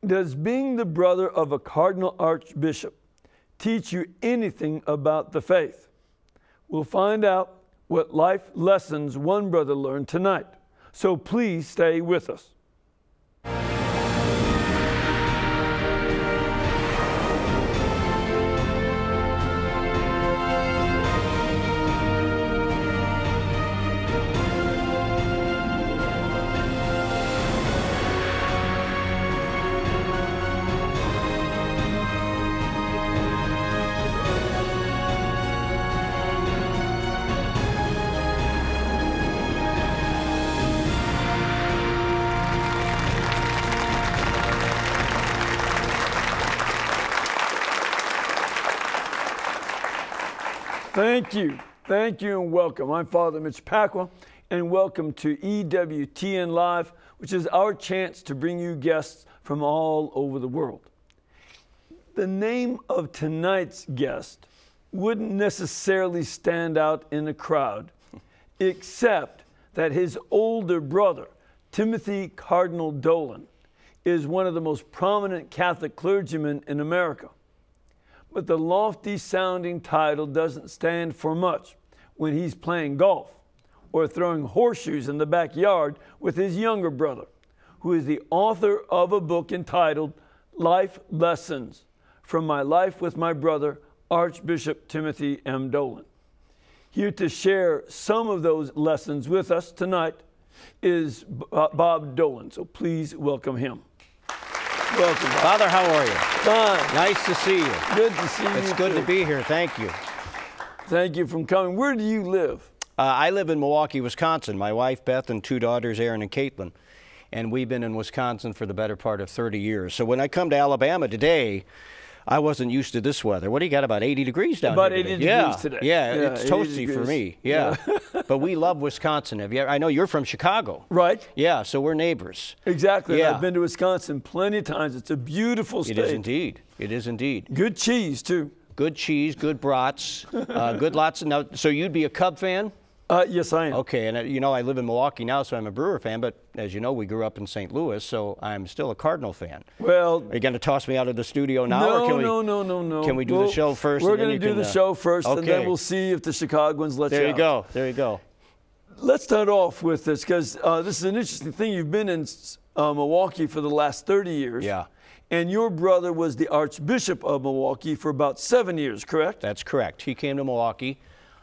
Does being the brother of a cardinal archbishop teach you anything about the faith? We'll find out what life lessons one brother learned tonight. So please stay with us. Thank you, and welcome. I'm Father Mitch Pacwa, and welcome to EWTN Live, which is our chance to bring you guests from all over the world. The name of tonight's guest wouldn't necessarily stand out in a crowd, except that his older brother, Timothy Cardinal Dolan, is one of the most prominent Catholic clergymen in America. But the lofty sounding title doesn't stand for much when he's playing golf or throwing horseshoes in the backyard with his younger brother, who is the author of a book entitled Life Lessons from My Life with My Brother, Archbishop Timothy M. Dolan. Here to share some of those lessons with us tonight is Bob Dolan, so please welcome him. Welcome, Bob. Father, how are you? Fine. Nice to see you. Good to see you. It's good to be here. Thank you. Thank you for coming. Where do you live? I live in Milwaukee, Wisconsin. My wife, Beth, and two daughters, Erin and Caitlin. And we've been in Wisconsin for the better part of 30 years. So when I come to Alabama today, I wasn't used to this weather. What do you got, about 80 degrees down about here today? About 80 degrees today. Yeah, it's toasty for me. Yeah. But we love Wisconsin. I know you're from Chicago. Right. Yeah, so we're neighbors. Exactly. Yeah. I've been to Wisconsin plenty of times. It's a beautiful state. It is indeed. It is indeed. Good cheese, too. Good cheese, good brats, good lots of... Now, so you'd be a Cub fan? Yes, I am. Okay, and you know, I live in Milwaukee now, so I'm a Brewer fan, but as you know, we grew up in St. Louis, so I'm still a Cardinal fan. Well... Are you going to toss me out of the studio now? No. Can we do the show first? We're going to do the show first, okay. And then we'll see if the Chicagoans let you out. There you go. There you go. Let's start off with this, because this is an interesting thing. You've been in Milwaukee for the last 30 years. Yeah. And your brother was the Archbishop of Milwaukee for about 7 years, correct? That's correct. He came to Milwaukee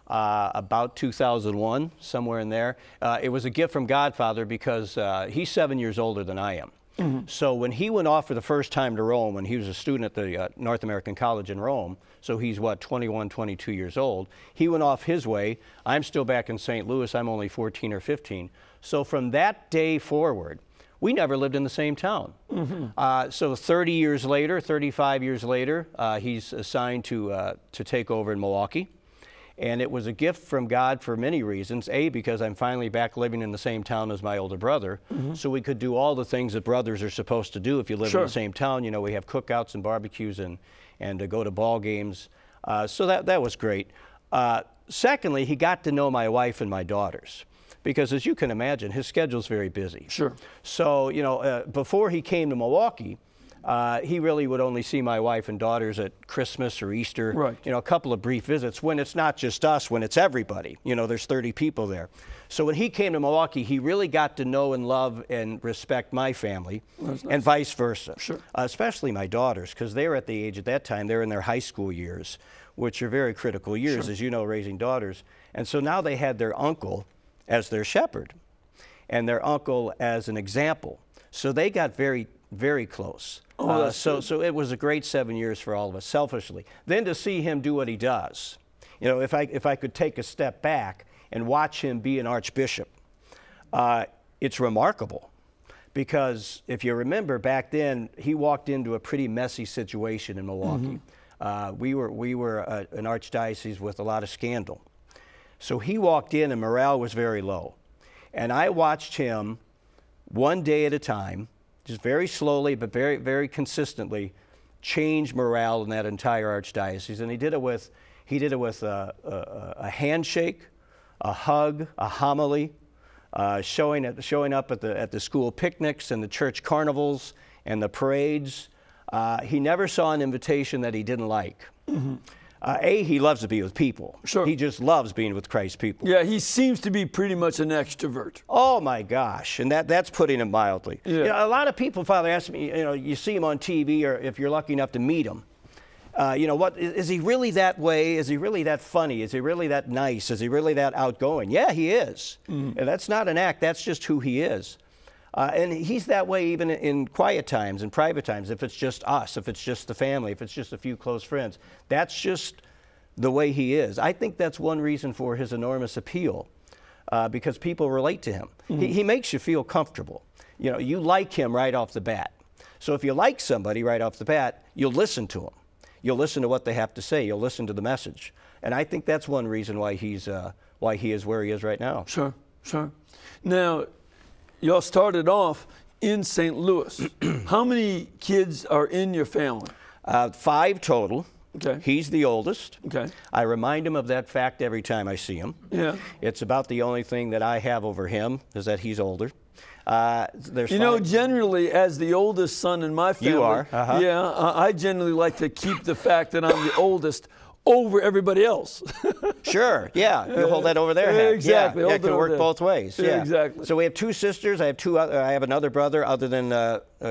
about 2001, somewhere in there. It was a gift from Godfather because he's 7 years older than I am. Mm-hmm. So when he went off for the first time to Rome, when he was a student at the North American College in Rome, so he's, what, 21, 22 years old, he went off his way. I'm still back in St. Louis. I'm only 14 or 15. So from that day forward, we never lived in the same town. Mm-hmm. So 30 years later, 35 years later, he's assigned to take over in Milwaukee. And it was a gift from God for many reasons. A, because I'm finally back living in the same town as my older brother. Mm-hmm. So we could do all the things that brothers are supposed to do if you live in the same town. You know, we have cookouts and barbecues and go to ball games. So that was great. Secondly, he got to know my wife and my daughters. Because as you can imagine, his schedule's very busy. Sure. So, you know, before he came to Milwaukee, he really would only see my wife and daughters at Christmas or Easter. Right. You know, a couple of brief visits when it's not just us, when it's everybody. You know, there's 30 people there. So when he came to Milwaukee, he really got to know and love and respect my family, and vice versa. Sure. Especially my daughters, because they were at the age at that time, they're in their high school years, which are very critical years, as you know, raising daughters. And so now they had their uncle as their shepherd and their uncle as an example. So they got very, very close. So it was a great 7 years for all of us, selfishly. Then to see him do what he does, you know, if I could take a step back and watch him be an archbishop, it's remarkable. Because if you remember back then, he walked into a pretty messy situation in Milwaukee. Mm-hmm. We were an archdiocese with a lot of scandal. So he walked in and morale was very low. And I watched him one day at a time, just very slowly but very, very consistently, change morale in that entire archdiocese. And he did it with a handshake, a hug, a homily, showing up at the school picnics and the church carnivals, and the parades. He never saw an invitation that he didn't like. He loves to be with people. Sure. He just loves being with Christ's people. Yeah, he seems to be pretty much an extrovert. Oh my gosh, and that's putting it mildly. Yeah. You know, a lot of people, Father, ask me, you see him on TV, or if you're lucky enough to meet him, what is he really that way? Is he really that funny? Is he really that nice? Is he really that outgoing? Yeah, he is. And that's not an act, that's just who he is. And he's that way even in quiet times, in private times, if it's just us, if it's just the family, if it's just a few close friends. That's just the way he is. I think that's one reason for his enormous appeal, because people relate to him. He makes you feel comfortable. You like him right off the bat. So if you like somebody right off the bat, you'll listen to them. You'll listen to what they have to say. You'll listen to the message. And I think that's one reason why he is where he is right now. Sure, sure. Now, y'all started off in St. Louis. How many kids are in your family? 5 total. Okay. He's the oldest. Okay. I remind him of that fact every time I see him. Yeah. It's about the only thing that I have over him, is that he's older. Generally, as the oldest son in my family, you are. Yeah, I generally like to keep the fact that I'm the oldest over everybody else. Sure, yeah, you hold that over their head. Exactly. Yeah, it can work both ways. Yeah, exactly. So we have 2 sisters. I have another brother other than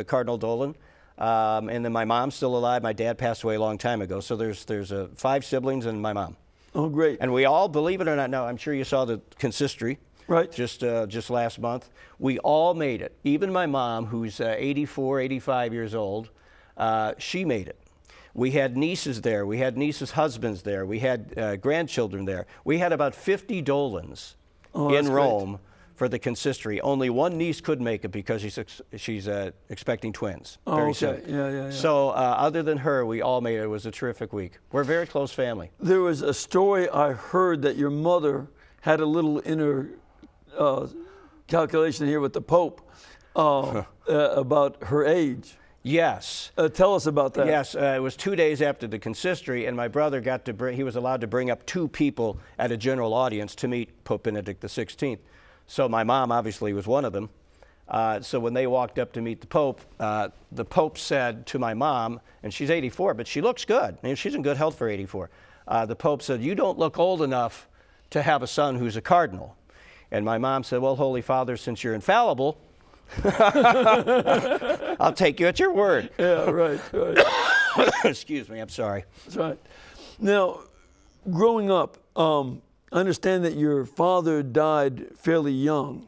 Cardinal Dolan, and then my mom's still alive. My dad passed away a long time ago. So there's 5 siblings and my mom. Oh, great. And we all, believe it or not, now I'm sure you saw the consistory. Right. Just last month. We all made it. Even my mom, who's 84, 85 years old, she made it. We had nieces there. We had nieces' husbands there. We had grandchildren there. We had about 50 Dolans in Rome for the consistory. Only one niece could make it because she's expecting twins very soon. Yeah. So other than her, we all made it. It was a terrific week. We're a very close family. There was a story I heard that your mother had a little inner calculation here with the Pope about her age. Yes. Tell us about that. Yes, it was 2 days after the consistory, and my brother he was allowed to bring up 2 people at a general audience to meet Pope Benedict XVI. So my mom obviously was one of them. So when they walked up to meet the Pope said to my mom, and she's 84, but she looks good. I mean, she's in good health for 84. The Pope said, "You don't look old enough to have a son who's a cardinal." And my mom said, "Well, Holy Father, since you're infallible, I'll take you at your word." Yeah, right. Excuse me, I'm sorry. That's right. Now, growing up, I understand that your father died fairly young,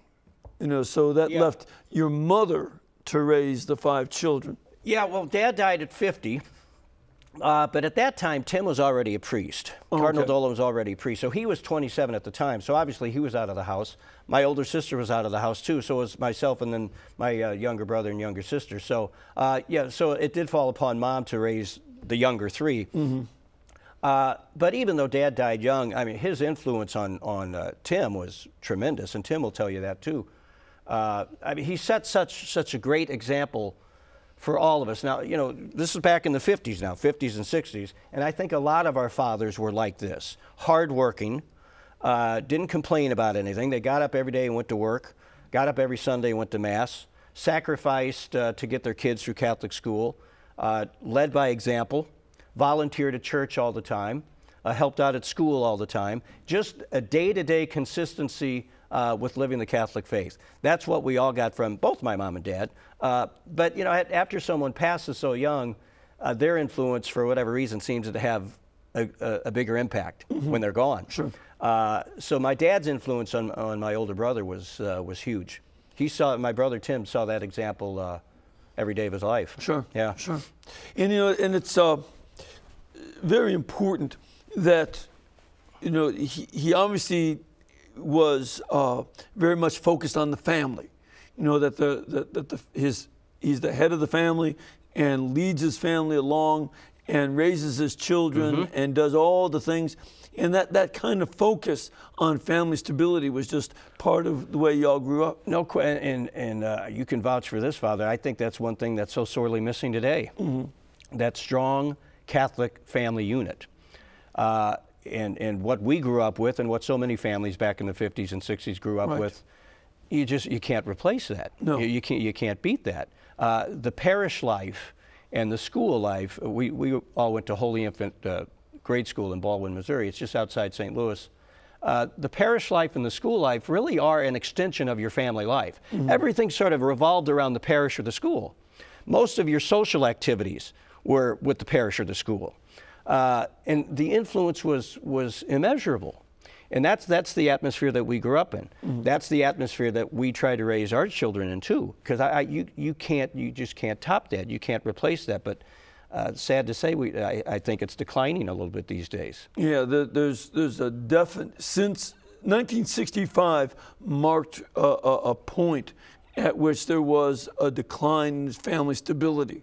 so that left your mother to raise the 5 children. Yeah, well, Dad died at 50. But at that time, Tim was already a priest. Cardinal Dolan was already a priest. So he was 27 at the time. So obviously he was out of the house. My older sister was out of the house too. So was myself and then my younger brother and younger sister. So so it did fall upon Mom to raise the younger 3. But even though Dad died young, I mean, his influence on Tim was tremendous. And Tim will tell you that too. I mean, he set such a great example for all of us. Now, this is back in the 50s now, 50s and 60s, and I think a lot of our fathers were like this. Hardworking, didn't complain about anything. They got up every day and went to work, got up every Sunday and went to Mass, sacrificed to get their kids through Catholic school, led by example, volunteered at church all the time, helped out at school all the time, just a day-to-day consistency with living the Catholic faith. That's what we all got from both my mom and dad. But after someone passes so young, their influence, for whatever reason, seems to have a bigger impact when they're gone. Sure. So my dad's influence on my older brother was huge. My brother Tim saw that example every day of his life. Sure. Yeah. Sure. And and it's very important that he obviously was very much focused on the family. That he's the head of the family and leads his family along and raises his children and does all the things. And that kind of focus on family stability was just part of the way y'all grew up. No, and you can vouch for this, Father. I think that's one thing that's so sorely missing today. That strong Catholic family unit. And what we grew up with and what so many families back in the 50s and 60s grew up with, you can't replace that. No. You can't beat that. The parish life and the school life, we all went to Holy Infant grade school in Baldwin, Missouri. It's just outside St. Louis. The parish life and the school life really are an extension of your family life. Everything sort of revolved around the parish or the school. Most of your social activities were with the parish or the school. And the influence was immeasurable. And that's the atmosphere that we grew up in. That's the atmosphere that we try to raise our children in too. Because you just can't top that. You can't replace that. But sad to say, I think it's declining a little bit these days. Yeah, there's a definite, since 1965 marked a point at which there was a decline in family stability.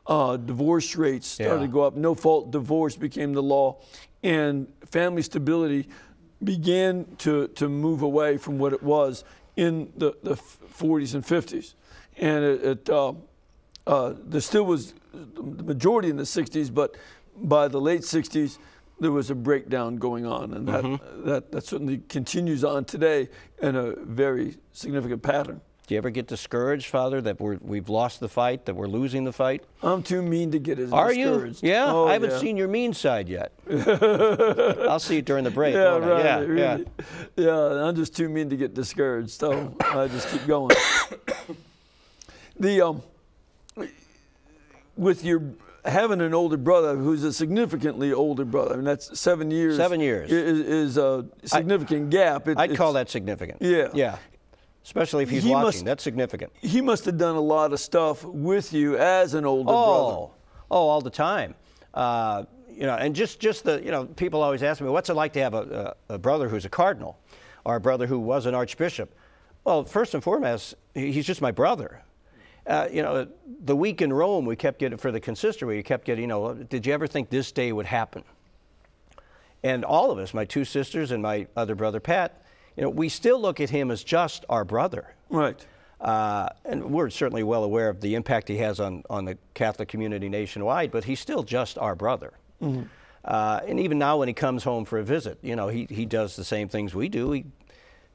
Divorce rates started to go up. No-fault divorce became the law, and family stability began to move away from what it was in the 40s and 50s. And there still was the majority in the 60s, but by the late 60s, there was a breakdown going on, and that certainly continues on today in a very significant pattern. Do you ever get discouraged, Father, that we've lost the fight, that we're losing the fight? I'm too mean to get discouraged. Are you? Yeah? Oh, I haven't seen your mean side yet. I'll see it during the break. Yeah, won't I? right. Yeah, Really. Yeah, I'm just too mean to get discouraged, so I just keep going. With your having an older brother who's a significantly older brother, I mean, that's 7 years. 7 years. Is a significant gap. I'd call that significant. Yeah. Yeah. Especially if he's watching. That's significant. He must have done a lot of stuff with you as an older brother. Oh, all the time. You know, and just the, you know, people always ask me, what's it like to have a brother who's a cardinal or a brother who was an archbishop? Well, first and foremost, he's just my brother. You know, the week in Rome, we kept getting, for the consistory, we kept getting, you know, did you ever think this day would happen? And all of us, my two sisters and my other brother, Pat, you know, we still look at him as just our brother. Right. And we're certainly well aware of the impact he has on the Catholic community nationwide, but he's still just our brother. And even now when he comes home for a visit, you know, he does the same things we do. He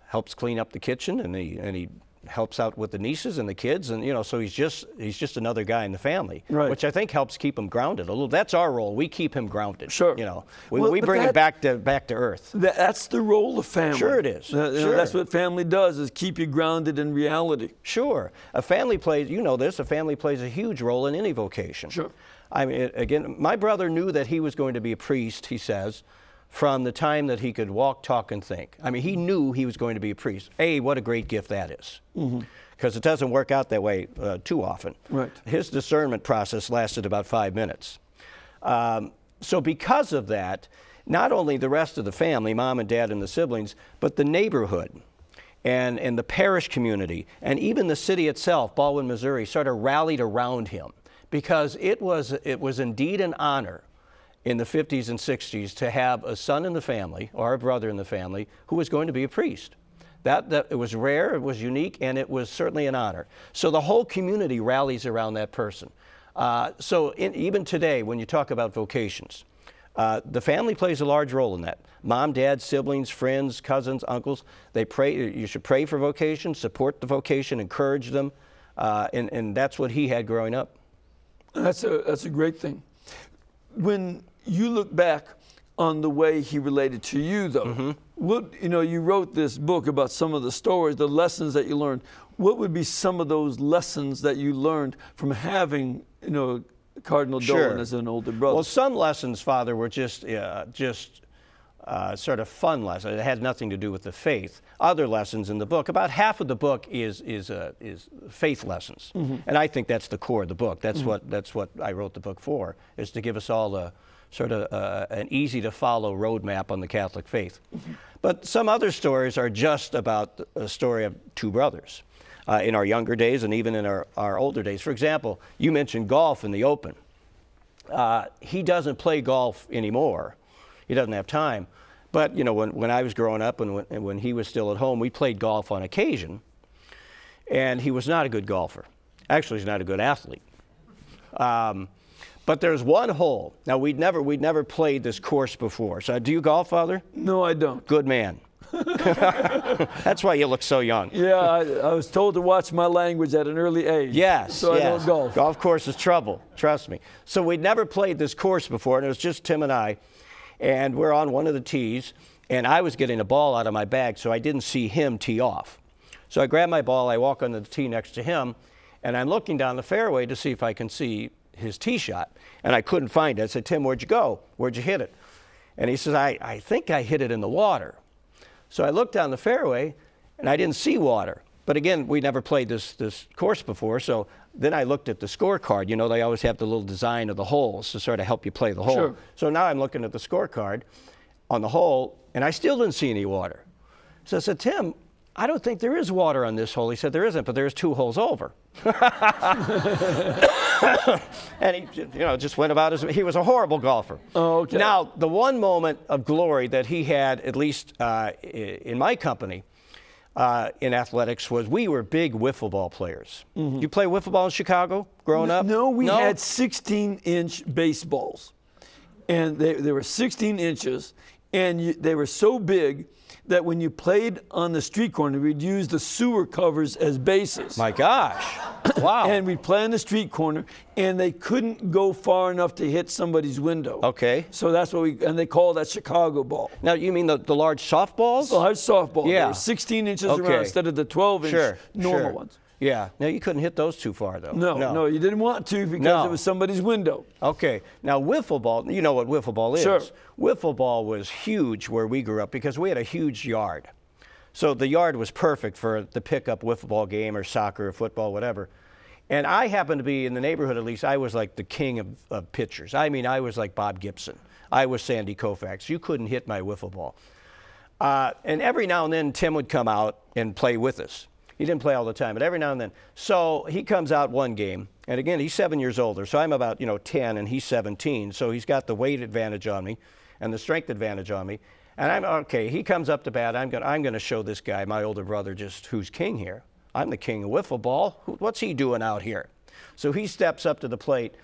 helps clean up the kitchen, and he helps out with the nieces and the kids, and you know, so he's just another guy in the family, right, which I think helps keep him grounded a little. That's our role. We keep him grounded. Sure. You know, we bring him back to earth. That's the role of family. Sure it is. Sure. That's what family does, is keep you grounded in reality. Sure. A family plays, you know this, a family plays a huge role in any vocation. Sure. I mean, again, my brother knew that he was going to be a priest, he says, from the time that he could walk, talk, and think. I mean, he knew he was going to be a priest. What a great gift that is. Because it doesn't work out that way too often. Right. His discernment process lasted about 5 minutes. So because of that, not only the rest of the family, mom and dad and the siblings, but the neighborhood and the parish community and even the city itself, Baldwin, Missouri, sort of rallied around him, because it was indeed an honor in the 50s and 60s to have a son in the family or a brother in the family who was going to be a priest. That it was rare, it was unique, and it was certainly an honor. So the whole community rallies around that person. Even today, when you talk about vocations, the family plays a large role in that. Mom, dad, siblings, friends, cousins, uncles, they pray. You should pray for vocation, support the vocation, encourage them, and that's what he had growing up. That's a great thing. When you look back on the way he related to you, though, you wrote this book about some of the stories, the lessons that you learned. What would be some of those lessons that you learned from having, Cardinal Dolan as an older brother? Well, some lessons, Father, were just sort of fun lessons. It had nothing to do with the faith. Other lessons in the book, about half of the book is faith lessons, and I think that's the core of the book. That's what I wrote the book for, is to give us all a sort of an easy to follow roadmap on the Catholic faith. But some other stories are just about a story of two brothers in our younger days and even in our older days. For example, you mentioned golf in the Open. He doesn't play golf anymore. He doesn't have time. But, when I was growing up and when he was still at home, we played golf on occasion. And he was not a good golfer. Actually, he's not a good athlete. But there's one hole. Now, we'd never played this course before. So do you golf, Father? No, I don't. Good man. That's why you look so young. Yeah, I was told to watch my language at an early age. Yes, so yes. I don't golf. Golf course is trouble, trust me. So we'd never played this course before, and it was just Tim and I, and we're on one of the tees, and I was getting a ball out of my bag, so I didn't see him tee off. So I grab my ball, I walk onto the tee next to him, and I'm looking down the fairway to see if I can see his tee shot, and I couldn't find it. I said, Tim, where'd you go? Where'd you hit it? And he says, I think I hit it in the water. So I looked down the fairway, and I didn't see water. But again, we never played this course before, so then I looked at the scorecard. You know, they always have the little design of the holes to sort of help you play the hole. Sure. So now I'm looking at the scorecard on the hole, and I still didn't see any water. So I said, Tim, I don't think there is water on this hole. He said, there isn't, but there's 2 holes over. And he, you know, just went about he was a horrible golfer. Oh, okay. Now, the one moment of glory that he had, at least in my company, in athletics, was we were big wiffle ball players. Mm-hmm. You play wiffle ball in Chicago growing up? No, we had 16-inch baseballs. And they were 16 inches, and they were so big that when you played on the street corner, we'd use the sewer covers as bases. My gosh. Wow. And we'd play on the street corner, and they couldn't go far enough to hit somebody's window. Okay. So that's what and they call that Chicago ball. Now, you mean the large softballs? The large softball. Yeah. They were 16 inches around instead of the 12-inch normal ones. Yeah. Now, you couldn't hit those too far, though. No, you didn't want to because it was somebody's window. Okay. Now, wiffle ball, you know what wiffle ball is. Sure. Wiffle ball was huge where we grew up because we had a huge yard. So the yard was perfect for the pickup wiffle ball game or soccer or football, whatever. And I happened to be, in the neighborhood at least, I was like the king of pitchers. I mean, I was like Bob Gibson. I was Sandy Koufax. You couldn't hit my wiffle ball. And every now and then, Tim would come out and play with us. He didn't play all the time, but every now and then. So he comes out one game, and again, he's 7 years older. So I'm about, 10, and he's 17. So he's got the weight advantage on me and the strength advantage on me. And I'm, okay, he comes up to bat. I'm going to show this guy, my older brother, just who's king here. I'm the king of wiffle ball. What's he doing out here? So he steps up to the plate,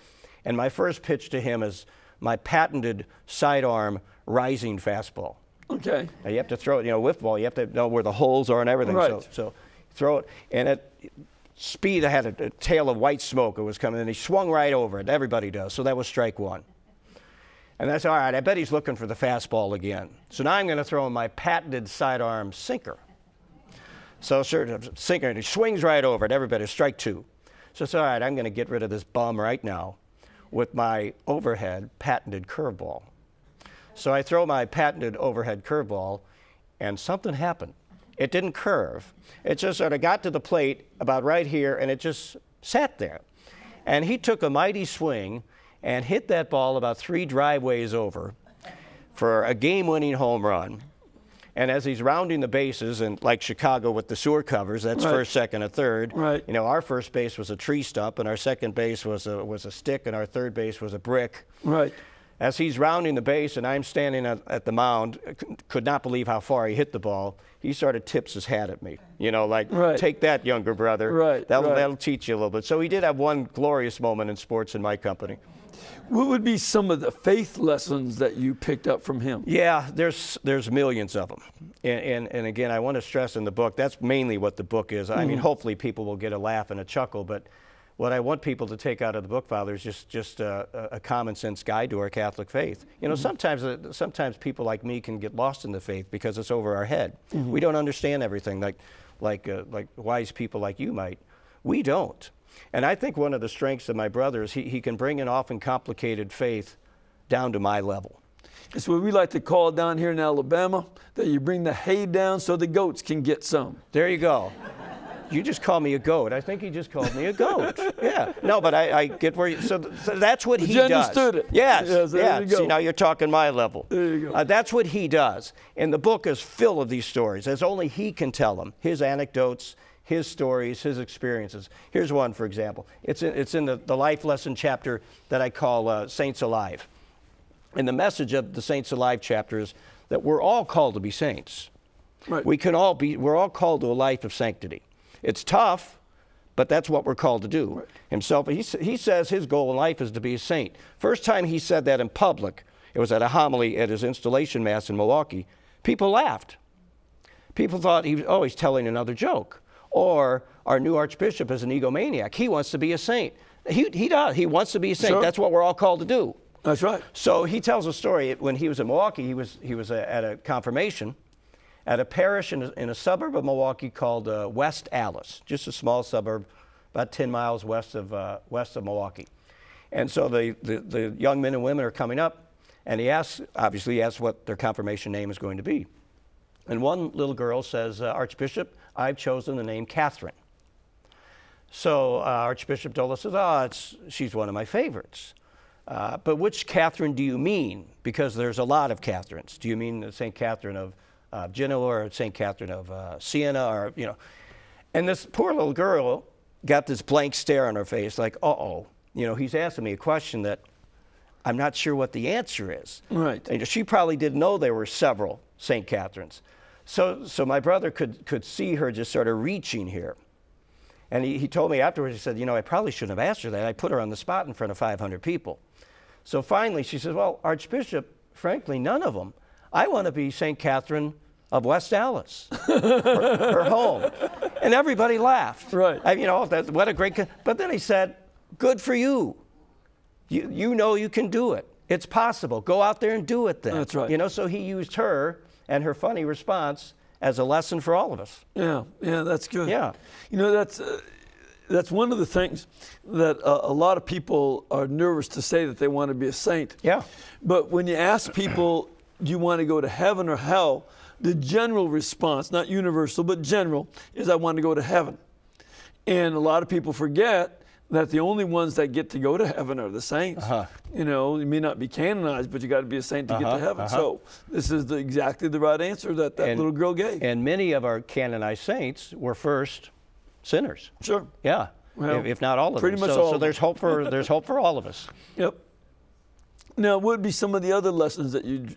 and my first pitch to him is my patented sidearm rising fastball. Okay. Now you have to throw it, wiffle ball, you have to know where the holes are and everything. Right. So throw it, and at speed, I had a tail of white smoke. It was coming, and he swung right over it. Everybody does. So that was strike one. And that's all right. I bet he's looking for the fastball again. So now I'm going to throw him my patented sidearm sinker. So sinker, and he swings right over it. Everybody, strike 2. So it's all right. I'm going to get rid of this bum right now with my overhead patented curveball. So I throw my patented overhead curveball, and something happened. It didn't curve. It just sort of got to the plate about right here, and it just sat there. And he took a mighty swing and hit that ball about 3 driveways over for a game-winning home run. And as he's rounding the bases, and like Chicago with the sewer covers, that's first, second, and third. Right. Our first base was a tree stump, and our second base was a stick, and our third base was a brick. Right. As he's rounding the base, and I'm standing at the mound, could not believe how far he hit the ball, he sort of tips his hat at me. Take that, younger brother. Right. That'll teach you a little bit. So he did have one glorious moment in sports in my company. What would be some of the faith lessons that you picked up from him? Yeah, there's millions of them. And again, I want to stress in the book, that's mainly what the book is. I mean, hopefully people will get a laugh and a chuckle, but what I want people to take out of the book, Father, is just a common sense guide to our Catholic faith. Sometimes people like me can get lost in the faith because it's over our head. We don't understand everything like wise people like you might. We don't. And I think one of the strengths of my brother is he can bring an often complicated faith down to my level. It's what we like to call down here in Alabama, that you bring the hay down so the goats can get some. There you go. You just call me a goat. I think he just called me a goat. Yeah. No, but I get where you, so that's what he does. You understood it. Yes. There you go. See, now you're talking my level. There you go. That's what he does. And the book is full of these stories, as only he can tell them. His anecdotes, his stories, his experiences. Here's one, for example. It's in the life lesson chapter that I call Saints Alive. And the message of the Saints Alive chapter is that we're all called to be saints. Right. We're all called to a life of sanctity. It's tough, but that's what we're called to do. Right. Himself, he says his goal in life is to be a saint. First time he said that in public, it was at a homily at his installation mass in Milwaukee. People laughed. People thought he was always telling another joke. Or our new Archbishop is an egomaniac. He wants to be a saint. He does. He wants to be a saint. Sure. That's what we're all called to do. That's right. So he tells a story. When he was in Milwaukee, he was at a confirmation at a parish in a suburb of Milwaukee called West Allis, just a small suburb about 10 miles west of Milwaukee. And so the young men and women are coming up, and obviously he asks what their confirmation name is going to be. And one little girl says, Archbishop, I've chosen the name Catherine. So Archbishop Dolan says, she's one of my favorites. But which Catherine do you mean? Because there's a lot of Catherines. Do you mean St. Catherine of Genoa or St. Catherine of Siena? Or, you know. And this poor little girl got this blank stare on her face like, uh-oh. You know, he's asking me a question that I'm not sure what the answer is. Right. And she probably didn't know there were several St. Catherines. So my brother could see her just sort of reaching here. And he told me afterwards, he said, you know, I probably shouldn't have asked her that. I put her on the spot in front of 500 people. So finally she says, well, Archbishop, frankly, none of them. I want to be St. Catherine of West Allis, her home. And everybody laughed. Right. You know, what a great, but then he said, good for you. You know you can do it. It's possible. Go out there and do it then. That's right. You know, so he used her and her funny response as a lesson for all of us. Yeah, that's good. Yeah. You know, that's one of the things that a lot of people are nervous to say that they want to be a saint. Yeah. But when you ask people, do you want to go to heaven or hell, the general response, not universal, but general, is I want to go to heaven. And a lot of people forget that the only ones that get to go to heaven are the saints. You know, you may not be canonized, but you got to be a saint to get to heaven. So this is exactly the right answer that little girl gave. And many of our canonized saints were first sinners. Sure. Yeah. Well, if not all of them. pretty much all. So there's hope for all of us. Yep. Now, what would be some of the other lessons that you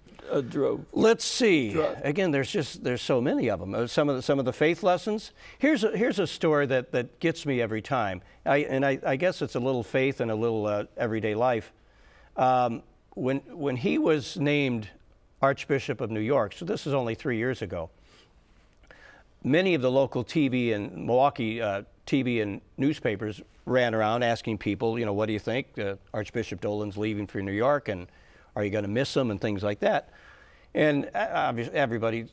drove? Let's see. Again, there's so many of them. Some of the faith lessons. Here's a story that gets me every time. I guess it's a little faith and a little everyday life. When he was named Archbishop of New York, so this is only 3 years ago, many of the local TV and Milwaukee TV and newspapers ran around asking people, you know, what do you think? Archbishop Dolan's leaving for New York, and are you going to miss him and things like that? And obviously everybody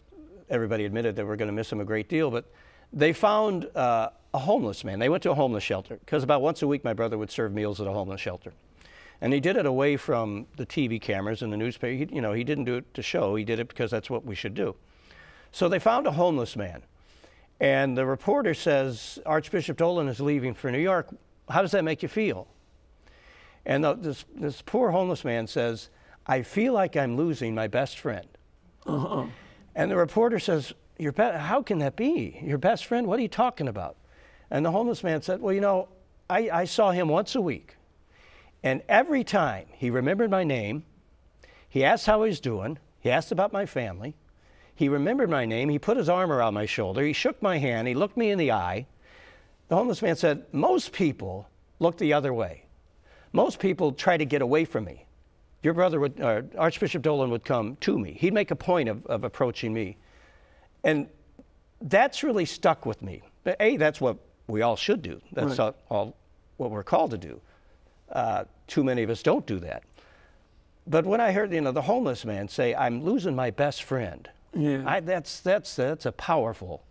admitted that we're going to miss him a great deal, but they found a homeless man. They went to a homeless shelter because about once a week my brother would serve meals at a homeless shelter. And he did it away from the TV cameras and the newspaper. He didn't do it to show. He did it because that's what we should do. So they found a homeless man. And the reporter says, Archbishop Dolan is leaving for New York. How does that make you feel? And this poor homeless man says, I feel like I'm losing my best friend. And the reporter says, how can that be? Your best friend? What are you talking about? And the homeless man said, well, you know, I saw him once a week. And every time he remembered my name, he asked how he was doing, he asked about my family, he remembered my name, he put his arm around my shoulder, he shook my hand, he looked me in the eye. The homeless man said, most people look the other way. Most people try to get away from me. Your brother would, Archbishop Dolan would come to me. He'd make a point of approaching me. And that's really stuck with me. A, that's what we all should do. That's all what we're called to do. Too many of us don't do that. But when I heard, the homeless man say, I'm losing my best friend, that's a powerful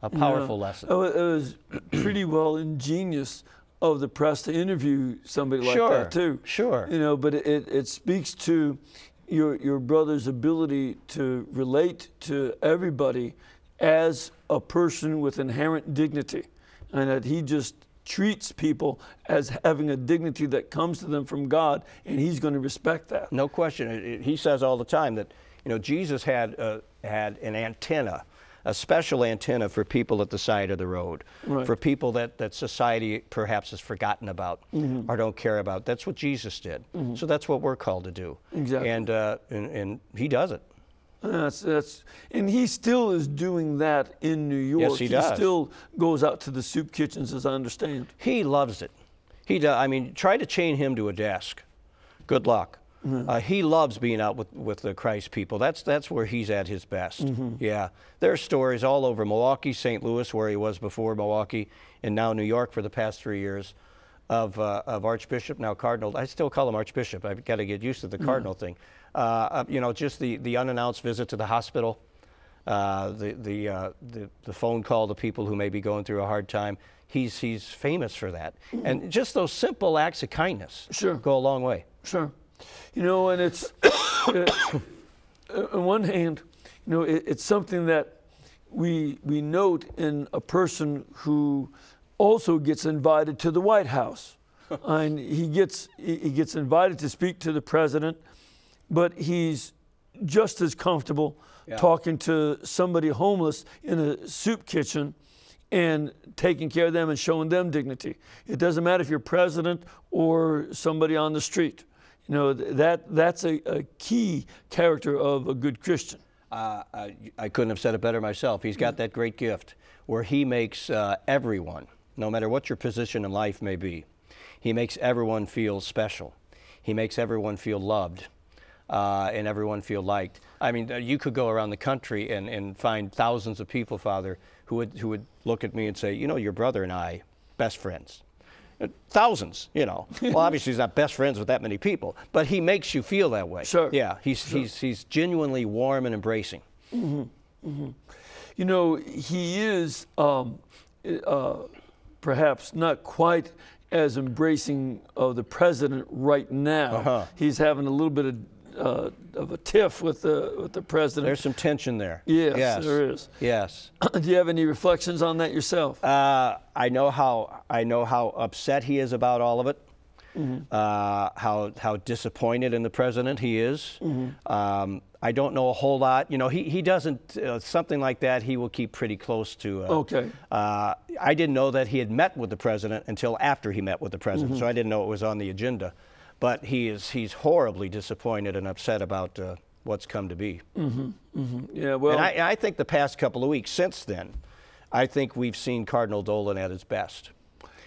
lesson. It was pretty well ingenious of the press to interview somebody like that too. Sure. But it speaks to your brother's ability to relate to everybody as a person with inherent dignity, and that he just treats people as having a dignity that comes to them from God, and he's going to respect that. No question. He says all the time that Jesus had an antenna, a special antenna for people at the side of the road, for people that society perhaps has forgotten about or don't care about. That's what Jesus did. So that's what we're called to do. Exactly. And he does it. And he still is doing that in New York. Yes, he does. He still goes out to the soup kitchens, as I understand. He loves it. He does. I mean, try to chain him to a desk. Good luck. He loves being out with the Christ people. That's where he's at his best. Yeah, there are stories all over Milwaukee, St. Louis, where he was before Milwaukee, and now New York for the past 3 years, of Archbishop, now Cardinal. I still call him Archbishop. I've got to get used to the Cardinal thing. You know, just the unannounced visit to the hospital, the phone call to people who may be going through a hard time. He's famous for that. And just those simple acts of kindness go a long way. Sure. You know, and it's, on one hand, you know, it's something that we note in a person who also gets invited to the White House. And he gets invited to speak to the president, but he's just as comfortable talking to somebody homeless in a soup kitchen and taking care of them and showing them dignity. It doesn't matter if you're president or somebody on the street. You know, that's a key character of a good Christian. I couldn't have said it better myself. He's got that great gift where he makes everyone, no matter what your position in life may be, he makes everyone feel special. He makes everyone feel loved. And everyone feel liked. I mean, you could go around the country and find thousands of people, Father, who would look at me and say, you know, your brother and I, best friends. Thousands, you know. Well, obviously he's not best friends with that many people, but he makes you feel that way. Sure. Yeah, he's genuinely warm and embracing. You know, he is perhaps not quite as embracing of the president right now. He's having a little bit of a tiff with the president. There's some tension there. Yes, there is. Yes. Do you have any reflections on that yourself? I know how upset he is about all of it. How disappointed in the president he is. I don't know a whole lot. You know, he doesn't something like that. He will keep pretty close to. I didn't know that he had met with the president until after he met with the president, so I didn't know it was on the agenda. But he's horribly disappointed and upset about what's come to be. Yeah, well, and I think the past couple of weeks since then, I think we've seen Cardinal Dolan at his best,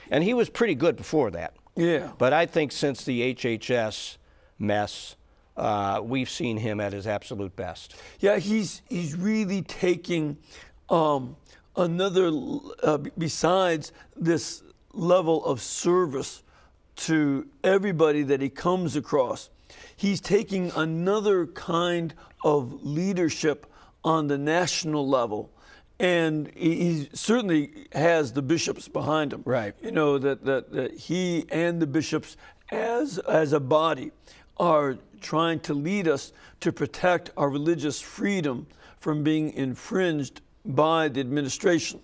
and he was pretty good before that. Yeah. But I think since the HHS mess, we've seen him at his absolute best. Yeah, he's really taking another besides this level of service to everybody that he comes across. He's taking another kind of leadership on the national level, and he certainly has the bishops behind him. Right. You know, that he and the bishops as a body are trying to lead us to protect our religious freedom from being infringed by the administration.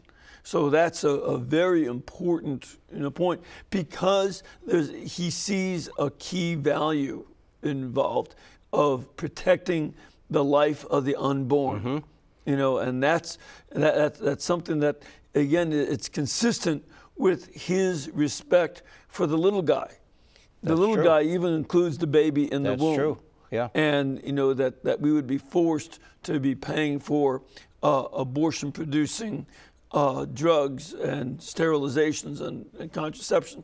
So that's a very important point, because he sees a key value involved of protecting the life of the unborn. You know, and that's something that, again, it's consistent with his respect for the little guy. The little guy even includes the baby in the womb. That's true. Yeah. And you know that we would be forced to be paying for abortion-producing drugs and sterilizations and contraception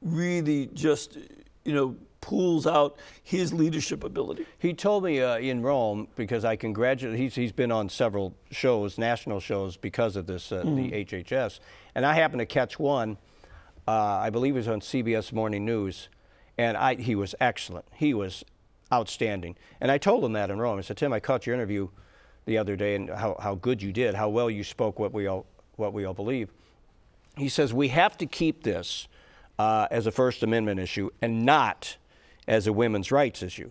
really just, you know, pulls out his leadership ability. He told me in Rome, because I congratulate, he's been on several shows, national shows, because of this, the HHS, and I happened to catch one, I believe it was on CBS Morning News, and he was excellent. He was outstanding. And I told him that in Rome. I said, Tim, I caught your interview the other day, and how good you did, how well you spoke what we all believe. He says, we have to keep this as a First Amendment issue and not as a women's rights issue,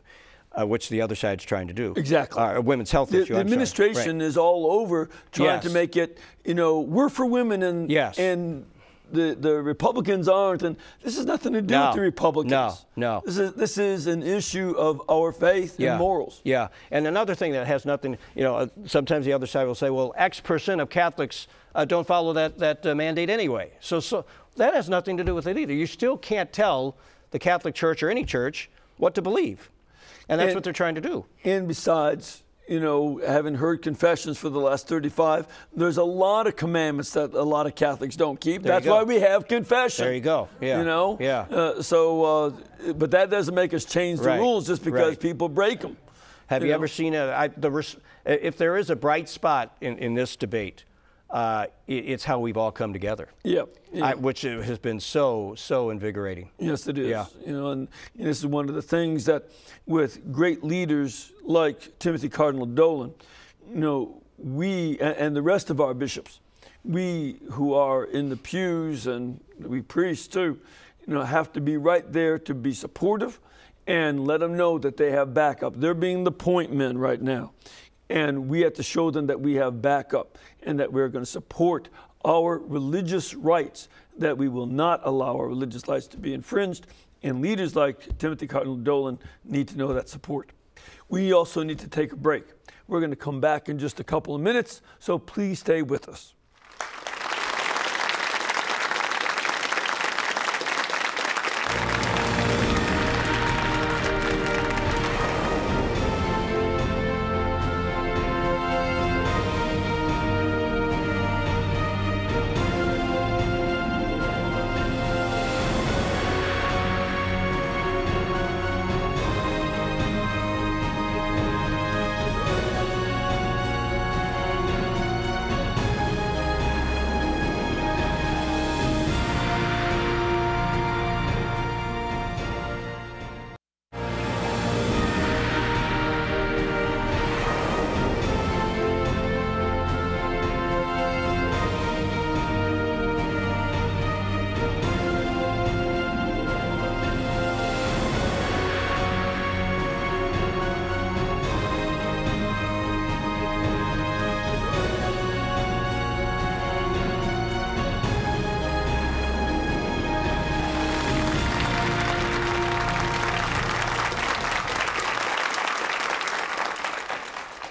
which the other side's trying to do. Exactly. A women's health issue. The administration is all over trying to make it, you know, we're for women and the Republicans aren't, and this has nothing to do with the Republicans. No. This is an issue of our faith and morals. Yeah, and another thing that has nothing, you know, sometimes the other side will say, well, X% of Catholics don't follow that mandate anyway. So that has nothing to do with it either. You still can't tell the Catholic Church or any church what to believe, and that's what they're trying to do. And besides, you know, having heard confessions for the last 35, there's a lot of commandments that a lot of Catholics don't keep. That's why we have confession. There you go. Yeah. You know? Yeah. But that doesn't make us change the rules just because people break them. Have you ever seen if there is a bright spot in this debate, it's how we've all come together. Yeah. Which has been so invigorating. Yes, it is. Yeah. You know, and this is one of the things that with great leaders like Timothy Cardinal Dolan, you know, we and the rest of our bishops, we who are in the pews and we priests too, you know, have to be right there to be supportive and let them know that they have backup. They're being the point men right now. And we have to show them that we have backup and that we're going to support our religious rights, that we will not allow our religious rights to be infringed. And leaders like Timothy Cardinal Dolan need to know that support. We also need to take a break. We're going to come back in just a couple of minutes, so please stay with us.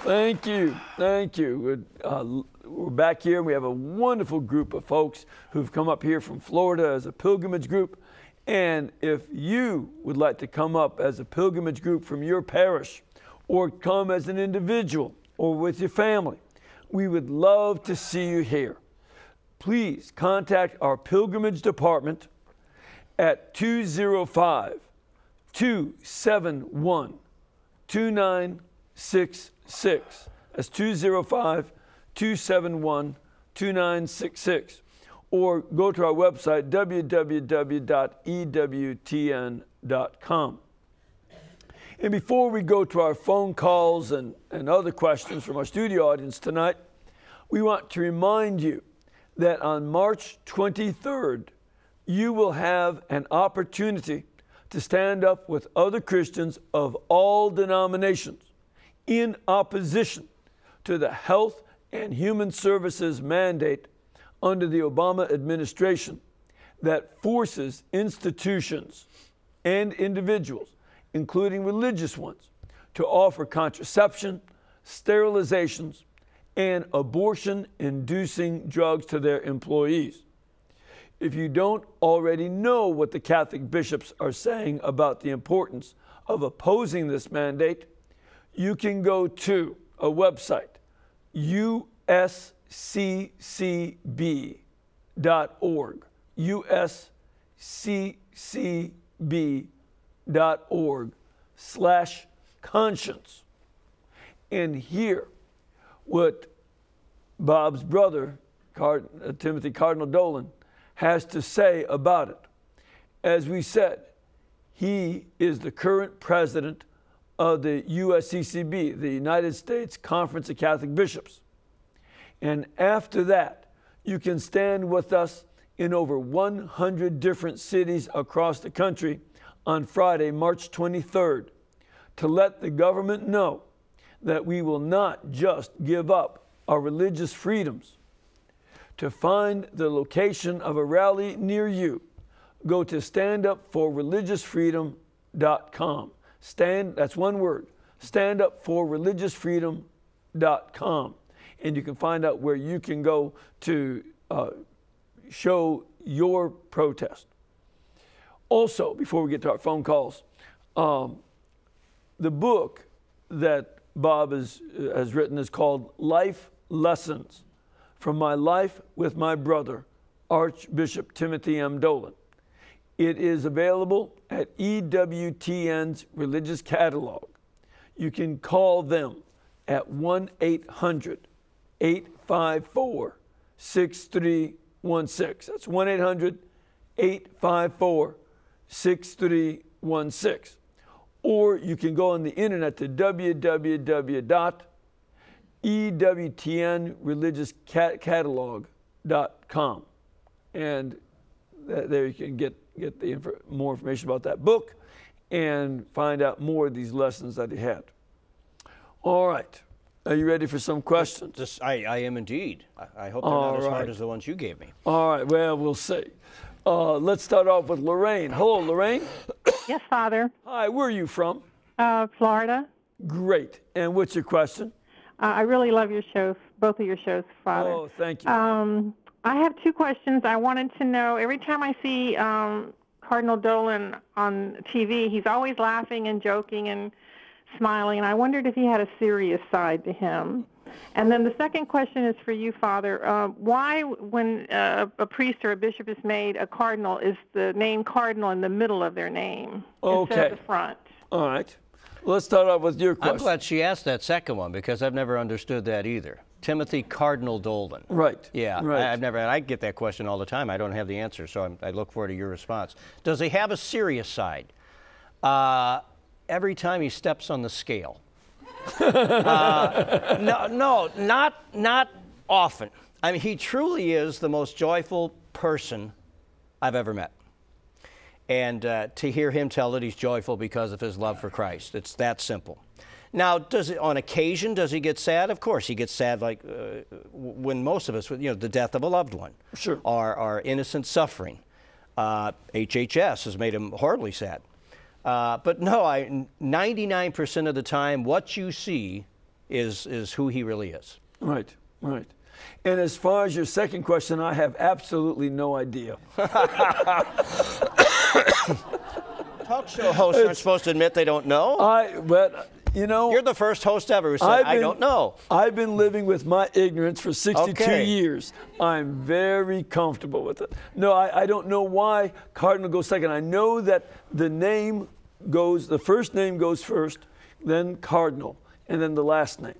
Thank you. Thank you. We're back here. We have a wonderful group of folks who've come up here from Florida as a pilgrimage group. And if you would like to come up as a pilgrimage group from your parish or come as an individual or with your family, we would love to see you here. Please contact our pilgrimage department at 205-271-2966. That's 205-271-2966. Or go to our website, www.ewtn.com. And before we go to our phone calls and other questions from our studio audience tonight, we want to remind you that on March 23rd, you will have an opportunity to stand up with other Christians of all denominations in opposition to the Health and Human Services mandate under the Obama administration that forces institutions and individuals, including religious ones, to offer contraception, sterilizations, and abortion-inducing drugs to their employees. If you don't already know what the Catholic bishops are saying about the importance of opposing this mandate, you can go to a website, usccb.org, usccb.org/conscience, and hear what Bob's brother, Timothy Cardinal Dolan, has to say about it. As we said, he is the current president of the USCCB, the United States Conference of Catholic Bishops. And after that, you can stand with us in over 100 different cities across the country on Friday, March 23rd, to let the government know that we will not just give up our religious freedoms. To find the location of a rally near you, go to standupforreligiousfreedom.com. That's one word, standupforreligiousfreedom.com. And you can find out where you can go to show your protest. Also, before we get to our phone calls, the book that Bob has written is called Life Lessons from My Life with My Brother, Archbishop Timothy M. Dolan. It is available at EWTN's Religious Catalog. You can call them at 1-800-854-6316. That's 1-800-854-6316. Or you can go on the internet to www.ewtnreligiouscatalog.com. And there you can get more information about that book and find out more of these lessons that he had. All right. Are you ready for some questions? I am indeed. I hope they're not as hard as the ones you gave me. All right. Well, we'll see. Let's start off with Lorraine. Hello, Lorraine. Yes, Father. Hi. Where are you from? Florida. Great. And what's your question? I really love your shows, both of your shows, Father. Oh, thank you. I have two questions. I wanted to know, every time I see Cardinal Dolan on TV, he's always laughing and joking and smiling, and I wondered if he had a serious side to him. And then the second question is for you, Father. Why, when a priest or a bishop is made a cardinal, is the name cardinal in the middle of their name instead of the front? All right. Let's start off with your question. I'm glad she asked that second one because I've never understood that either. Timothy Cardinal Dolan. Right. Yeah, right. I get that question all the time. I don't have the answer, so I look forward to your response. Does he have a serious side? Every time he steps on the scale. No, not often. I mean, he truly is the most joyful person I've ever met. And to hear him tell that he's joyful because of his love for Christ, it's that simple. Now, on occasion, does he get sad? Of course, he gets sad, like when most of us, the death of a loved one, sure, or innocent suffering. HHS has made him horribly sad. But no, 99% of the time, what you see is who he really is. Right, right. And as far as your second question, I have absolutely no idea. Talk show hosts aren't supposed to admit they don't know. But you're the first host ever who said, I don't know. I've been living with my ignorance for 62 years. I'm very comfortable with it. No, I don't know why Cardinal goes second. I know that the first name goes first, then Cardinal, and then the last name.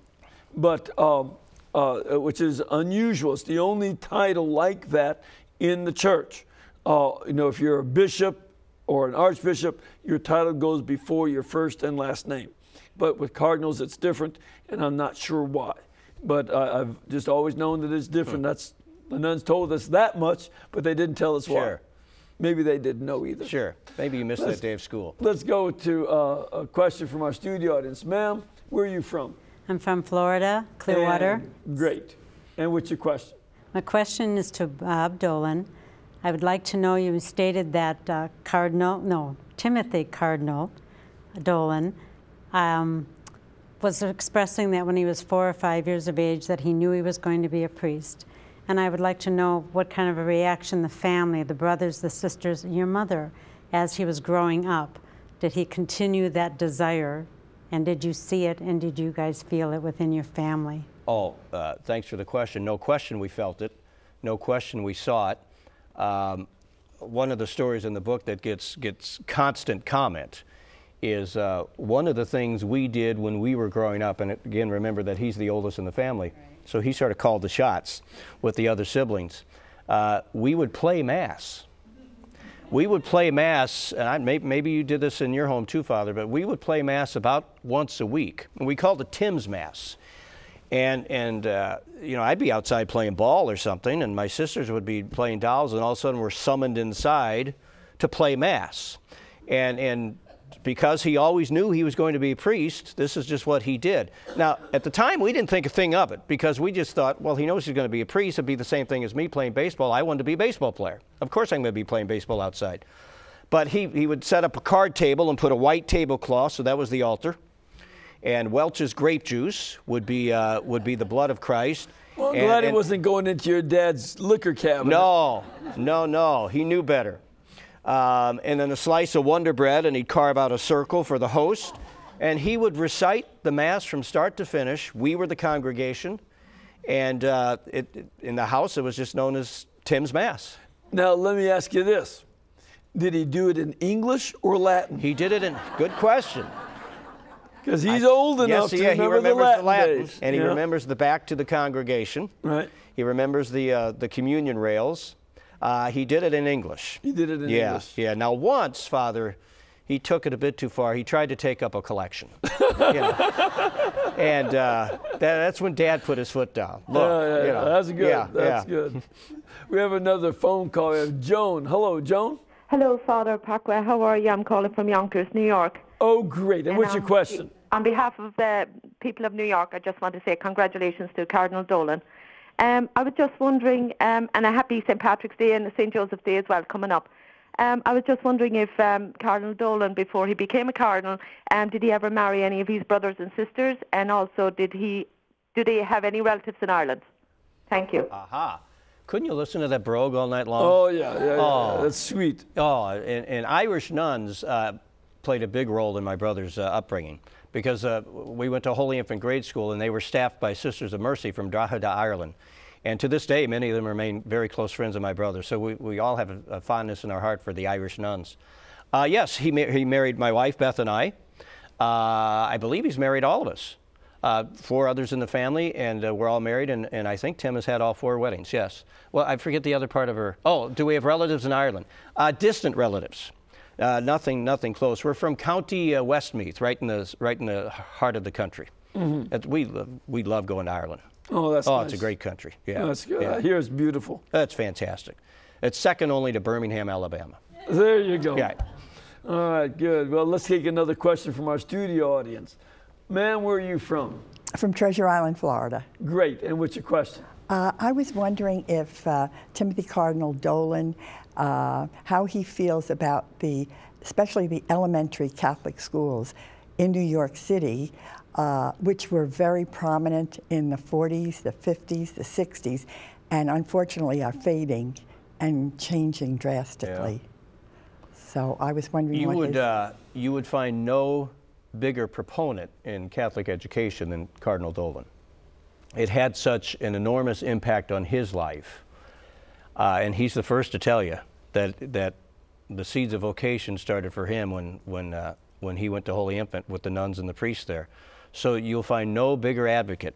But, which is unusual. It's the only title like that in the church. If you're a bishop or an archbishop, your title goes before your first and last name. But with cardinals, it's different, and I'm not sure why. But I've just always known that it's different. That's the nuns told us that much, but they didn't tell us why. Sure. Maybe they didn't know either. Sure. Maybe you missed that day of school. Let's go to a question from our studio audience. Ma'am, where are you from? I'm from Florida, Clearwater. Great. And what's your question? My question is to Bob Dolan. I would like to know, you stated that Timothy Cardinal Dolan was expressing that when he was 4 or 5 years of age that he knew he was going to be a priest. And I would like to know what kind of a reaction the family, the brothers, the sisters, and your mother, as he was growing up. Did he continue that desire? And did you see it, and did you guys feel it within your family? Oh, thanks for the question. No question we felt it. No question we saw it. One of the stories in the book that gets constant comment is one of the things we did when we were growing up, and again, remember that he's the oldest in the family, right. So he sort of called the shots with the other siblings. We would play Mass. We would play Mass, and maybe you did this in your home too, Father, but we would play Mass about once a week. And we called it Tim's Mass. And I'd be outside playing ball or something, and my sisters would be playing dolls, and all of a sudden we're summoned inside to play Mass. And because he always knew he was going to be a priest, this is just what he did. Now, at the time, we didn't think a thing of it, because we just thought, well, he knows he's going to be a priest. It'd be the same thing as me playing baseball. I wanted to be a baseball player. Of course I'm going to be playing baseball outside. But he would set up a card table and put a white tablecloth, so that was the altar. And Welch's grape juice would be the blood of Christ. Well, I'm glad he wasn't going into your dad's liquor cabinet. No. He knew better. And then a slice of Wonder Bread, and he'd carve out a circle for the host. And he would recite the Mass from start to finish. We were the congregation. And in the house, it was just known as Tim's Mass. Now, let me ask you this. Did he do it in English or Latin? He did it in, good question. Because he's old enough to remember he remembers the Latin days, and he remembers the back to the congregation. Right. He remembers the communion rails. He did it in English. He did it in English. Yeah. Now, once, Father, he took it a bit too far. He tried to take up a collection. And that's when Dad put his foot down. Look, that's good. That's good. We have another phone call. We have Joan. Hello, Joan. Hello, Father Pacwa. How are you? I'm calling from Yonkers, New York. Oh, great. And what's your question? On behalf of the people of New York, I just want to say congratulations to Cardinal Dolan. I was just wondering, and a happy St. Patrick's Day and St. Joseph's Day as well coming up. I was just wondering if Cardinal Dolan, before he became a cardinal, did he ever marry any of his brothers and sisters? And also, do they have any relatives in Ireland? Thank you. Aha. Couldn't you listen to that brogue all night long? Oh, yeah. That's sweet. Oh, and Irish nuns played a big role in my brother's upbringing, because we went to Holy Infant Grade School, and they were staffed by Sisters of Mercy from Drogheda, Ireland. And to this day, many of them remain very close friends of my brother. So we all have a fondness in our heart for the Irish nuns. Yes, he married my wife, Beth, and I. I believe he's married all of us. 4 others in the family, and we're all married, and I think Tim has had all 4 weddings, yes. Well, I forget the other part of her. Oh, do we have relatives in Ireland? Distant relatives. Nothing close. We're from County Westmeath, right in the heart of the country. Mm-hmm. We love going to Ireland. Oh, that's nice. It's a great country. Yeah, that's good. Yeah. I hear it's beautiful. That's fantastic. It's second only to Birmingham, Alabama. There you go. Yeah. All right, good. Well, let's take another question from our studio audience. Ma'am, where are you from? From Treasure Island, Florida. Great. And what's your question? I was wondering if Timothy Cardinal Dolan, how he feels about especially the elementary Catholic schools in New York City, which were very prominent in the 40s, the 50s, the 60s, and unfortunately are fading and changing drastically. Yeah. So I was wondering you would find no bigger proponent in Catholic education than Cardinal Dolan. It had such an enormous impact on his life, and he's the first to tell you that the seeds of vocation started for him when he went to Holy Infant with the nuns and the priests there. So you'll find no bigger advocate.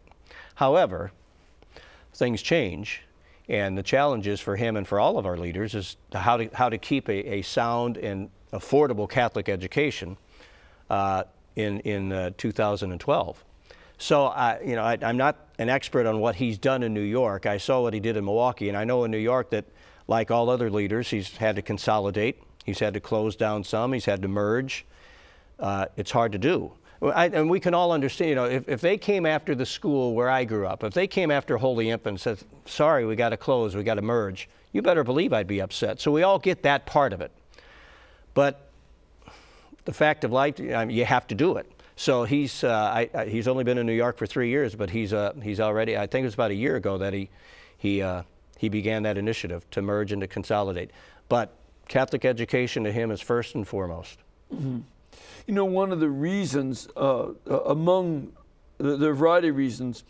However, things change, and the challenge is for him and for all of our leaders is how to keep a sound and affordable Catholic education in 2012. So I'm not an expert on what he's done in New York. I saw what he did in Milwaukee, and I know in New York that, like all other leaders, he's had to consolidate. He's had to close down some. He's had to merge. It's hard to do. And we can all understand, if they came after the school where I grew up, if they came after Holy Infant and said, sorry, we got to close, we got to merge, you better believe I'd be upset. So we all get that part of it. But the fact of life, you have to do it. So he's only been in New York for 3 years, but he's already, I think it was about a year ago that he began that initiative to merge and to consolidate. But Catholic education to him is first and foremost. Mm-hmm. One of the reasons, among the variety of reasons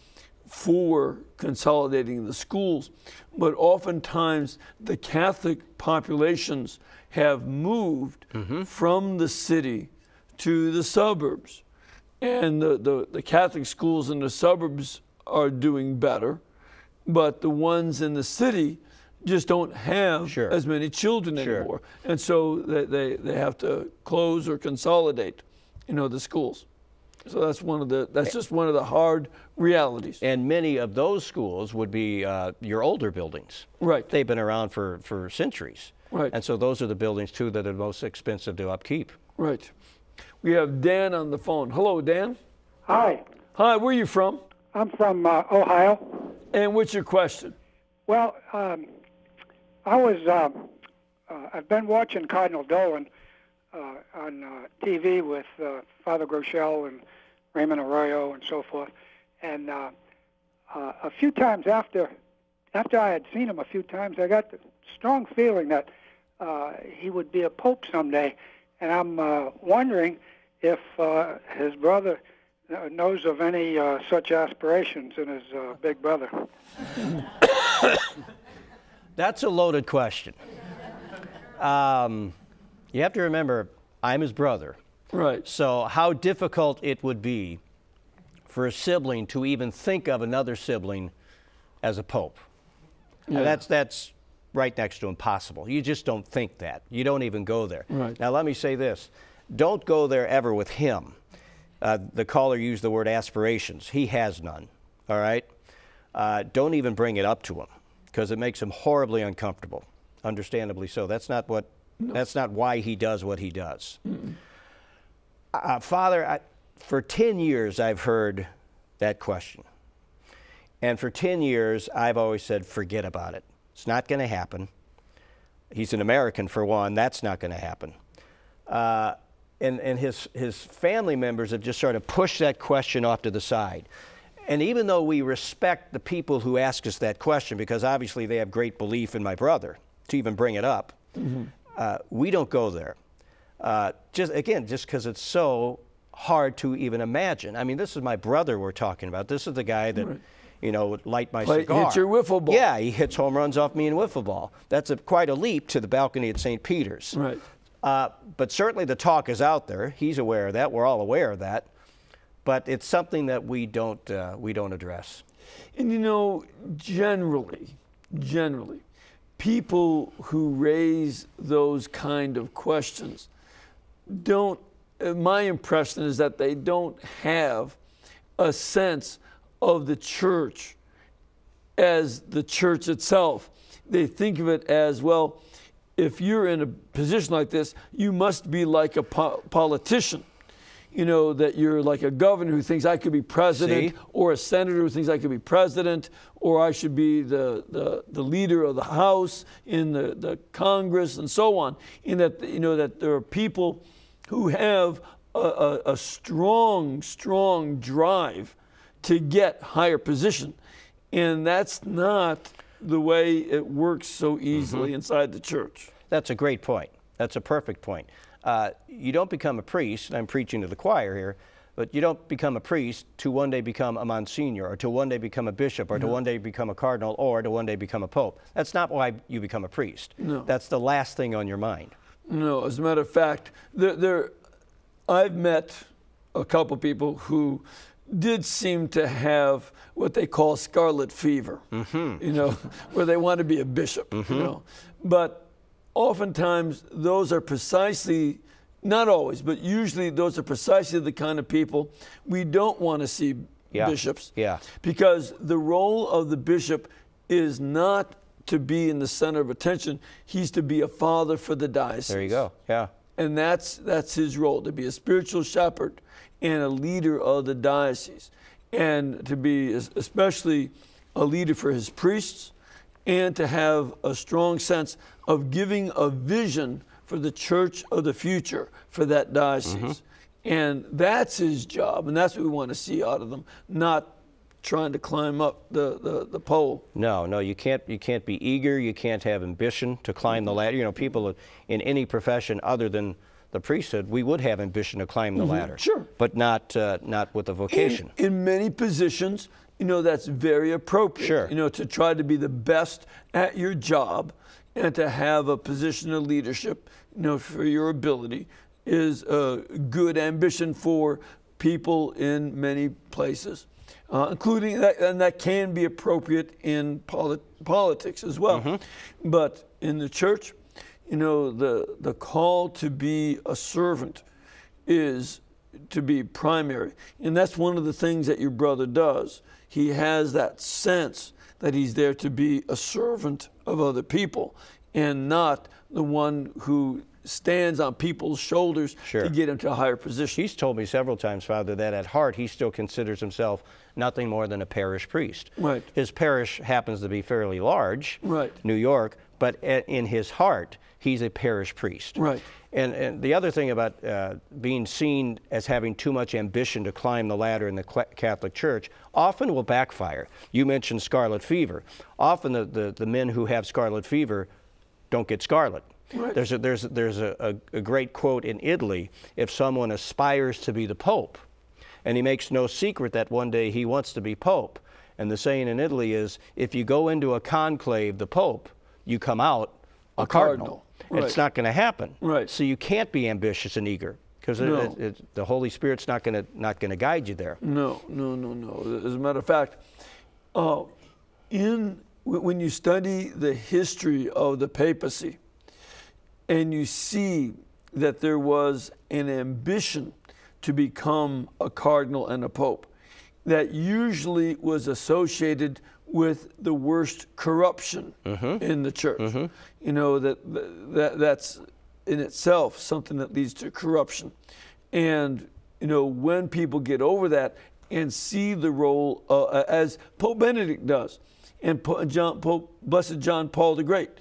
for consolidating the schools, but oftentimes the Catholic populations have moved from the city to the suburbs. And the Catholic schools in the suburbs are doing better, but the ones in the city just don't have as many children anymore. And so they have to close or consolidate, the schools. So that's just one of the hard realities. And many of those schools would be your older buildings. Right. They've been around for centuries. Right. And so those are the buildings too that are most expensive to upkeep. Right. We have Dan on the phone. Hello, Dan. Hi. Hi, where are you from? I'm from Ohio. And what's your question? Well, I've been watching Cardinal Dolan on TV with Father Groeschel and Raymond Arroyo and so forth. And a few times after I had seen him a few times, I got the strong feeling that he would be a pope someday. And I'm wondering if his brother knows of any such aspirations in his big brother. That's a loaded question. You have to remember, I'm his brother. Right. So how difficult it would be for a sibling to even think of another sibling as a pope. Yeah. That's right next to impossible. You just don't think that. You don't even go there. Right. Now let me say this. Don't go there ever with him. The caller used the word aspirations. He has none. All right? Don't even bring it up to him, because it makes him horribly uncomfortable. Understandably so. That's not why he does what he does. Father, for 10 years I've heard that question. And for 10 years I've always said, forget about it. It's not going to happen. He's an American, for one. That's not going to happen. And his family members have just sort of pushed that question off to the side. And even though we respect the people who ask us that question, because obviously they have great belief in my brother to even bring it up, we don't go there. Just because it's so hard to even imagine. I mean, this is my brother we're talking about. This is the guy that, you know, would light my cigar. Hit your wiffle ball. Yeah, he hits home runs off me in wiffle ball. That's quite a leap to the balcony at St. Peter's. Right. But certainly the talk is out there. He's aware of that. We're all aware of that. But it's something that we don't address. And you know, generally, people who raise those kind of questions don't, my impression is that they don't have a sense of the church as the church itself. They think of it as, well, if you're in a position like this, you must be like a politician. You know, that you're like a governor who thinks I could be president, or a senator who thinks I could be president, or I should be the leader of the House in the Congress, and so on. In that, you know, that there are people who have a strong drive to get higher position. And that's not the way it works so easily inside the church. That's a great point. That's a perfect point. You don't become a priest, and I'm preaching to the choir here, but you don't become a priest to one day become a Monsignor, or to one day become a bishop, or to one day become a cardinal, or to one day become a pope. That's not why you become a priest. No. That's the last thing on your mind. No, as a matter of fact, I've met a couple people who did seem to have what they call scarlet fever, you know, where they want to be a bishop, you know. But oftentimes those are precisely, not always, but usually those are precisely the kind of people we don't want to see bishops. Yeah. Because the role of the bishop is not to be in the center of attention. He's to be a father for the diocese. There you go. Yeah. And that's his role, to be a spiritual shepherd and a leader of the diocese, and to be especially a leader for his priests, and to have a strong sense of giving a vision for the church of the future for that diocese. And that's his job, and that's what we want to see out of them, not trying to climb up the pole. No, you can't be eager, you can't have ambition to climb the ladder. You know, people in any profession other than the priesthood, we would have ambition to climb the ladder. Sure. But not with a vocation. In many positions, you know, that's very appropriate. Sure. You know, to try to be the best at your job and to have a position of leadership, you know, for your ability is a good ambition for people in many places, including that, and that can be appropriate in politics as well. But in the church, you know, the call to be a servant is to be primary. And that's one of the things that your brother does. He has that sense that he's there to be a servant of other people and not the one who stands on people's shoulders to get him to a higher position. He's told me several times, Father, that at heart he still considers himself nothing more than a parish priest. Right. His parish happens to be fairly large, right, New York, but in his heart, he's a parish priest. Right. And the other thing about being seen as having too much ambition to climb the ladder in the Catholic Church often will backfire. You mentioned scarlet fever. Often the men who have scarlet fever don't get scarlet. Right. There's a great quote in Italy: if someone aspires to be the Pope, and he makes no secret that one day he wants to be Pope, and the saying in Italy is, if you go into a conclave the Pope, you come out a cardinal. Right. It's not going to happen. Right. So you can't be ambitious and eager, because the Holy Spirit's not going to guide you there. No. As a matter of fact, when you study the history of the papacy, and you see that there was an ambition to become a cardinal and a pope, that usually was associated with the worst corruption in the church. You know, that's in itself something that leads to corruption. And, you know, when people get over that and see the role, as Pope Benedict does, and Blessed John Paul the Great,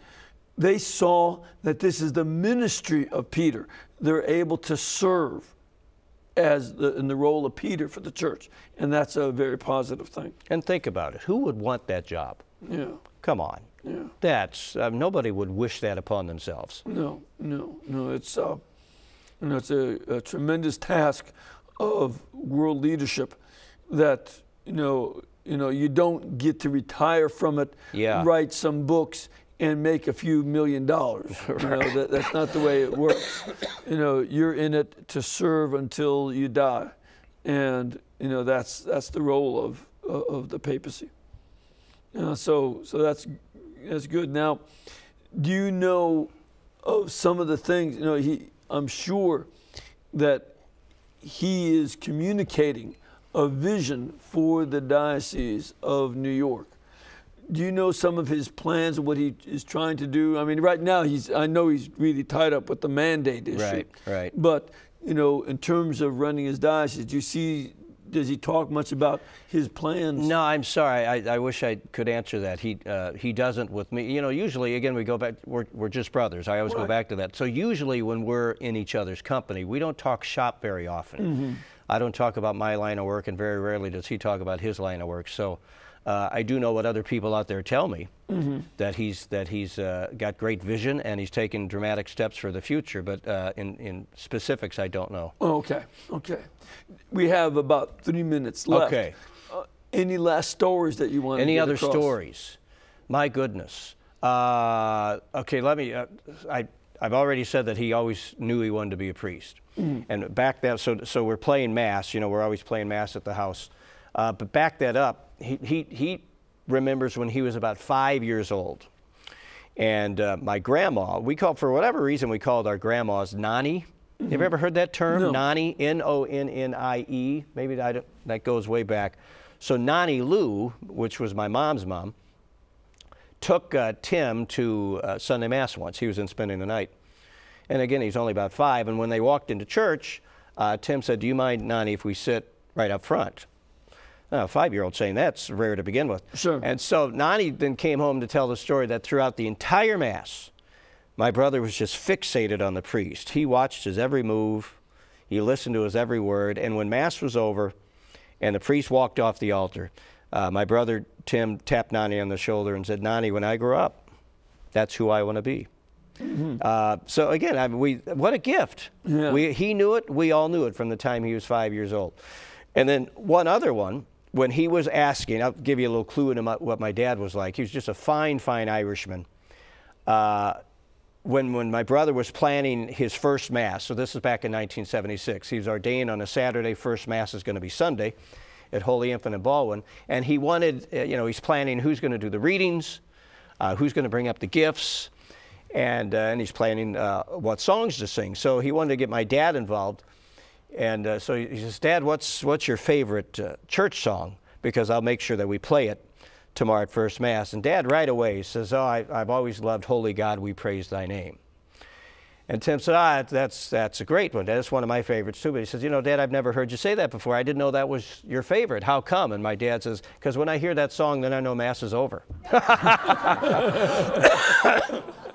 they saw that this is the ministry of Peter. They're able to serve in the role of Peter for the church, and that's a very positive thing. And think about it. Who would want that job? Yeah. Come on. Yeah. That's nobody would wish that upon themselves. No. It's it's a tremendous task of world leadership that you don't get to retire from it, write some books, and make a few $1 million. Right. That's not the way it works. You're in it to serve until you die, and that's the role of the papacy. So that's good. Now, do you know of some of the things? I'm sure that he is communicating a vision for the Diocese of New York. Do you know some of his plans and what he is trying to do? I mean, right now I know he's really tied up with the mandate issue. Right. But in terms of running his diocese, does he talk much about his plans? No, I'm sorry. I wish I could answer that. He doesn't with me. Usually, again, we go back. We're just brothers. I always go back to that. So usually, when we're in each other's company, we don't talk shop very often. I don't talk about my line of work, and very rarely does he talk about his line of work. So. I do know what other people out there tell me, that he's got great vision and he's taken dramatic steps for the future, but in specifics I don't know. Okay. We have about 3 minutes left. Okay. Any last stories that you want to get across? Any other stories? My goodness. Okay, let me, I've already said that he always knew he wanted to be a priest. And back that, so we're playing Mass, we're always playing Mass at the house. But back that up, he remembers when he was about 5 years old. And my grandma, for whatever reason, we called our grandmas Nani. Have you ever heard that term? No. Nani, N-O-N-N-I-E. Maybe that goes way back. So Nani Lou, which was my mom's mom, took Tim to Sunday Mass once. He was in spending the night. And again, he's only about 5. And when they walked into church, Tim said, "Do you mind, Nani, if we sit right up front?" A 5-year-old saying that's rare to begin with. Sure. And so Nani then came home to tell the story that throughout the entire Mass, my brother was just fixated on the priest. He watched his every move. He listened to his every word. And when Mass was over and the priest walked off the altar, my brother Tim tapped Nani on the shoulder and said, "Nani, when I grow up, that's who I want to be." So again, what a gift. Yeah. He knew it. We all knew it from the time he was 5 years old. And then one other one, when he was asking, I'll give you a little clue into what my dad was like. He was just a fine Irishman. When my brother was planning his first Mass, so this is back in 1976, he was ordained on a Saturday. First Mass is going to be Sunday at Holy Infant in Baldwin. And he wanted, he's planning who's going to do the readings, who's going to bring up the gifts, and he's planning what songs to sing. So he wanted to get my dad involved. And so he says, "Dad, what's your favorite church song? Because I'll make sure that we play it tomorrow at First Mass." And Dad right away says, "Oh, I've always loved Holy God, we praise thy name." And Tim said, that's a great one. That's one of my favorites too. But he says, "Dad, I've never heard you say that before. I didn't know that was your favorite. How come?" And my dad says, "Because when I hear that song, then I know Mass is over."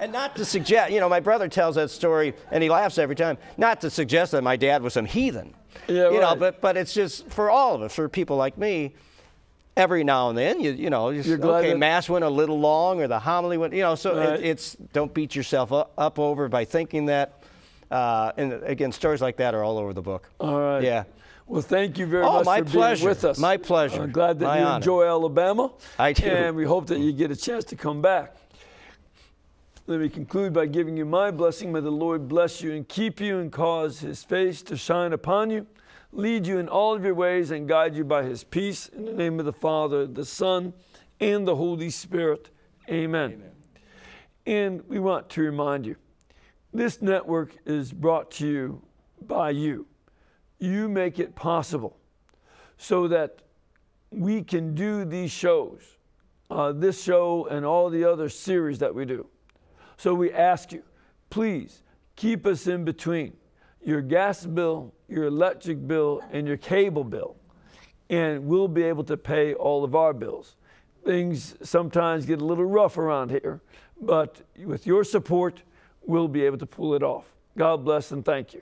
And not to suggest, my brother tells that story, and he laughs every time, not to suggest that my dad was some heathen. Yeah, right. But it's just for all of us, for people like me, every now and then, you know, just, okay, Mass went a little long, or the homily went, you know, so it's don't beat yourself up over by thinking that. And again, stories like that are all over the book. All right. Yeah. Well, thank you very much for being with us. My pleasure. I'm glad that you enjoy Alabama. I do. And we hope that you get a chance to come back. Let me conclude by giving you my blessing. May the Lord bless you and keep you and cause his face to shine upon you, lead you in all of your ways, and guide you by his peace. In the name of the Father, the Son, and the Holy Spirit. Amen. Amen. And we want to remind you, this network is brought to you by you. You make it possible so that we can do these shows, this show and all the other series that we do. So we ask you, please keep us in between your gas bill, your electric bill, and your cable bill, and we'll be able to pay all of our bills. Things sometimes get a little rough around here, but with your support, we'll be able to pull it off. God bless and thank you.